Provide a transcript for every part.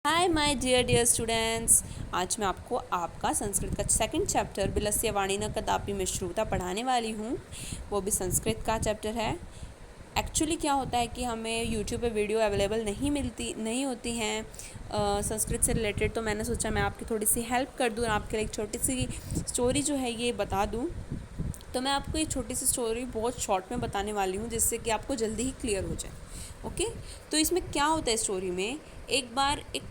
Hi my dear students. आज मैं आपको आपका संस्कृत का सेकंड चैप्टर बिलस्य वाणिना कदापि में श्रुता पढ़ाने वाली हूँ। वो भी संस्कृत का चैप्टर है। एक्चुअली क्या होता है कि हमें यूट्यूब पे वीडियो अवेलेबल नहीं होती हैं संस्कृत से रिलेटेड, तो मैंने सोचा मैं आपकी थोड़ी सी हेल्प कर दूँ और आपके लिए एक छोटी सी स्टोरी जो है ये बता दूँ। तो मैं आपको ये छोटी सी स्टोरी बहुत शॉर्ट में बताने वाली हूँ जिससे कि आपको जल्दी ही क्लियर हो जाए। ओके, तो इसमें क्या होता है स्टोरी में, एक बार एक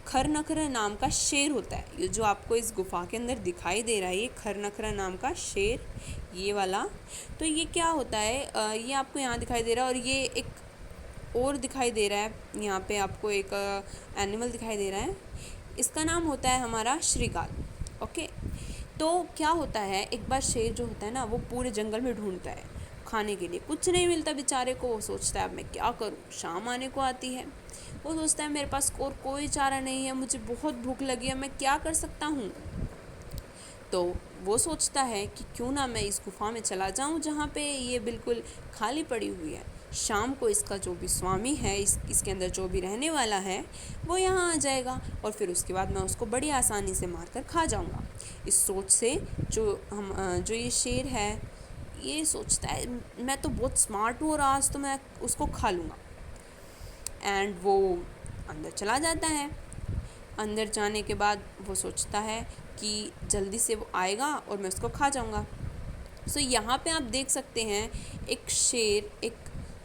खरनखरा नाम का शेर होता है। ये जो आपको इस गुफा के अंदर दिखाई दे रहा है, ये खरनखरा नाम का शेर, ये वाला। तो ये क्या होता है, ये आपको यहाँ दिखाई दे रहा है और ये एक और दिखाई दे रहा है। यहाँ पे आपको एक एनिमल दिखाई दे रहा है, इसका नाम होता है हमारा श्रीगाल। ओके, तो क्या होता है, एक बार शेर जो होता है ना, वो पूरे जंगल में ढूंढता है खाने के लिए। कुछ नहीं मिलता बेचारे को। वो सोचता है अब मैं क्या करूँ, शाम आने को आती है। वो सोचता है मेरे पास और कोई चारा नहीं है, मुझे बहुत भूख लगी है, मैं क्या कर सकता हूँ। तो वो सोचता है कि क्यों ना मैं इस गुफा में चला जाऊँ जहाँ पे ये बिल्कुल खाली पड़ी हुई है। शाम को इसका जो भी स्वामी है, इसके अंदर जो भी रहने वाला है, वो यहाँ आ जाएगा और फिर उसके बाद मैं उसको बड़ी आसानी से मार कर खा जाऊँगा। इस सोच से जो ये शेर है, ये सोचता है मैं तो बहुत स्मार्ट हूँ और आज तो मैं उसको खा लूँगा। एंड वो अंदर चला जाता है। अंदर जाने के बाद वो सोचता है कि जल्दी से वो आएगा और मैं उसको खा जाऊँगा। सो यहाँ पे आप देख सकते हैं एक शेर, एक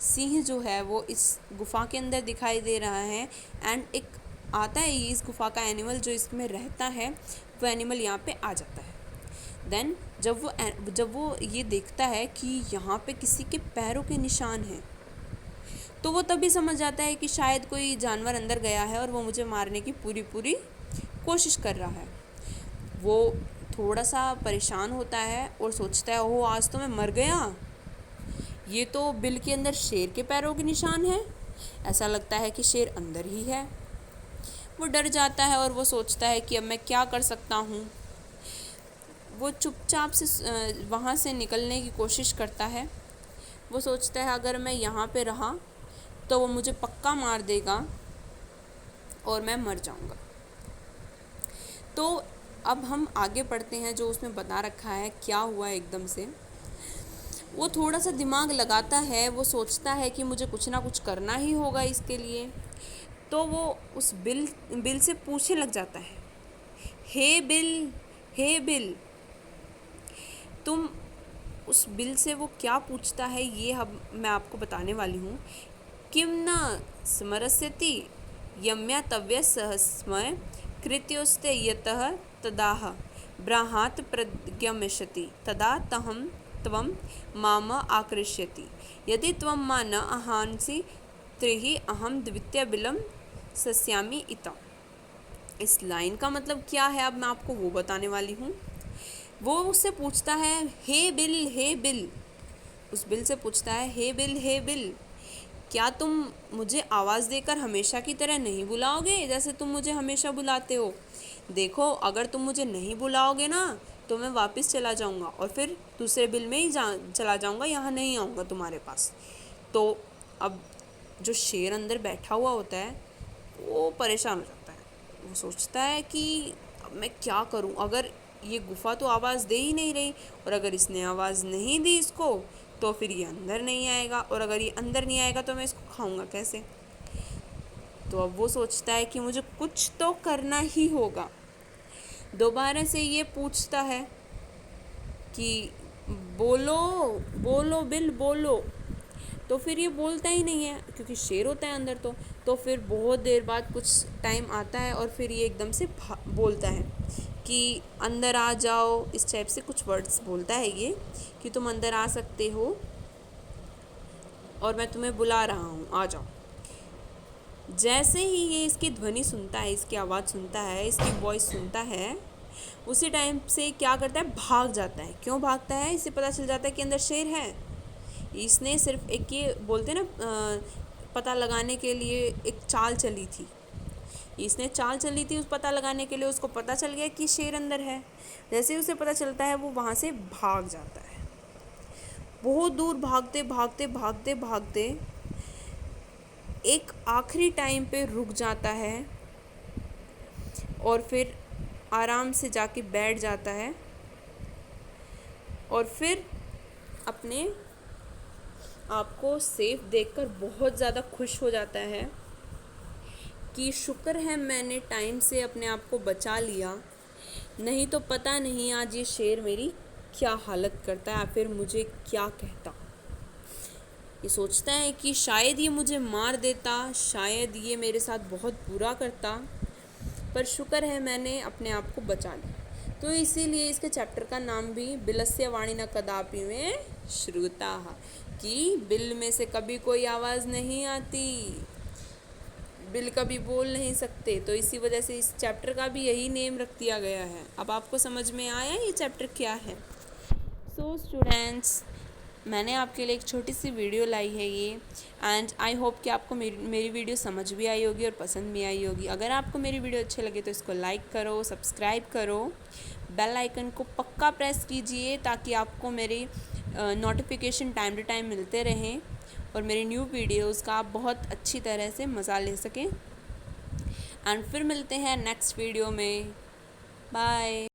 सिंह जो है वो इस गुफा के अंदर दिखाई दे रहा है। एंड एक आता है इस गुफा का एनिमल जो इसमें रहता है, वो एनिमल यहाँ पे आ जाता है। देन जब वो ये देखता है कि यहाँ पे किसी के पैरों के निशान हैं, तो वो तभी समझ जाता है कि शायद कोई जानवर अंदर गया है और वो मुझे मारने की पूरी कोशिश कर रहा है। वो थोड़ा सा परेशान होता है और सोचता है ओह आज तो मैं मर गया, ये तो बिल के अंदर शेर के पैरों के निशान हैं। ऐसा लगता है कि शेर अंदर ही है। वो डर जाता है और वो सोचता है कि अब मैं क्या कर सकता हूँ। वो चुपचाप से वहाँ से निकलने की कोशिश करता है। वो सोचता है अगर मैं यहाँ पे रहा तो वो मुझे पक्का मार देगा और मैं मर जाऊँगा। तो अब हम आगे पढ़ते हैं, जो उसमें बता रखा है क्या हुआ एकदम से। वो थोड़ा सा दिमाग लगाता है, वो सोचता है कि मुझे कुछ ना कुछ करना ही होगा इसके लिए। तो वो उस बिल से पूछने लग जाता है, हे बिल, हे बिल। तुम उस बिल से वो क्या पूछता है ये अब मैं आपको बताने वाली हूँ। किम न स्मरस्यति यम्यातव्य सहस्मय कृत्योस्ते यतः तदाह ब्राहात प्रज्ञमिष्यति तदा तहम त्वं माम आकृष्यति यदि त्वं मा न अहांसि तर्हि अहम द्वितीय बिलम सस्यामि इता। इस लाइन का मतलब क्या है अब मैं आपको वो बताने वाली हूँ। वो उससे पूछता है हे बिल, हे बिल। उस बिल से पूछता है हे बिल, हे बिल, क्या तुम मुझे आवाज़ देकर हमेशा की तरह नहीं बुलाओगे जैसे तुम मुझे हमेशा बुलाते हो। देखो अगर तुम मुझे नहीं बुलाओगे ना तो मैं वापस चला जाऊँगा और फिर दूसरे बिल में ही चला जाऊँगा, यहाँ नहीं आऊँगा तुम्हारे पास। तो अब जो शेर अंदर बैठा हुआ होता है वो परेशान हो जाता है। वो सोचता है कि अब मैं क्या करूँ, अगर ये गुफा तो आवाज़ दे ही नहीं रही और अगर इसने आवाज़ नहीं दी इसको तो फिर ये अंदर नहीं आएगा और अगर ये अंदर नहीं आएगा तो मैं इसको खाऊंगा कैसे। तो अब वो सोचता है कि मुझे कुछ तो करना ही होगा। दोबारा से ये पूछता है कि बोलो बोलो बिल बोलो। तो फिर ये बोलता ही नहीं है क्योंकि शेर होता है अंदर। तो फिर बहुत देर बाद कुछ टाइम आता है और फिर ये एकदम से बोलता है कि अंदर आ जाओ। इस टाइप से कुछ वर्ड्स बोलता है ये कि तुम अंदर आ सकते हो और मैं तुम्हें बुला रहा हूँ, आ जाओ। जैसे ही ये इसकी ध्वनि सुनता है, इसकी आवाज़ सुनता है, इसकी वॉइस सुनता है, उसी टाइम से क्या करता है, भाग जाता है। क्यों भागता है, इसे पता चल जाता है कि अंदर शेर है। इसने सिर्फ एक ये बोलते ना पता लगाने के लिए एक चाल चली थी। इसने चाल चली थी उस पता लगाने के लिए, उसको पता चल गया कि शेर अंदर है। जैसे ही उसे पता चलता है वो वहाँ से भाग जाता है। बहुत दूर भागते भागते भागते भागते एक आखिरी टाइम पे रुक जाता है और फिर आराम से जाके बैठ जाता है और फिर अपने आपको सेफ देखकर बहुत ज़्यादा खुश हो जाता है कि शुक्र है मैंने टाइम से अपने आप को बचा लिया, नहीं तो पता नहीं आज ये शेर मेरी क्या हालत करता या फिर मुझे क्या कहता। ये सोचता है कि शायद ये मुझे मार देता, शायद ये मेरे साथ बहुत बुरा करता, पर शुक्र है मैंने अपने आप को बचा लिया। तो इसीलिए इसके चैप्टर का नाम भी बिलस्य वाणी न कदापि में श्रुता, कि बिल में से कभी कोई आवाज़ नहीं आती, बिल कभी बोल नहीं सकते। तो इसी वजह से इस चैप्टर का भी यही नेम रख दिया गया है। अब आपको समझ में आया ये चैप्टर क्या है। सो स्टूडेंट्स, मैंने आपके लिए एक छोटी सी वीडियो लाई है ये, एंड आई होप कि आपको मेरी वीडियो समझ भी आई होगी और पसंद भी आई होगी। अगर आपको मेरी वीडियो अच्छी लगे तो इसको लाइक करो, सब्सक्राइब करो, बेल आइकन को पक्का प्रेस कीजिए ताकि आपको मेरी नोटिफिकेशन टाइम टू टाइम मिलते रहें और मेरी न्यू वीडियोस का आप बहुत अच्छी तरह से मज़ा ले सकें। एंड फिर मिलते हैं नेक्स्ट वीडियो में। बाय।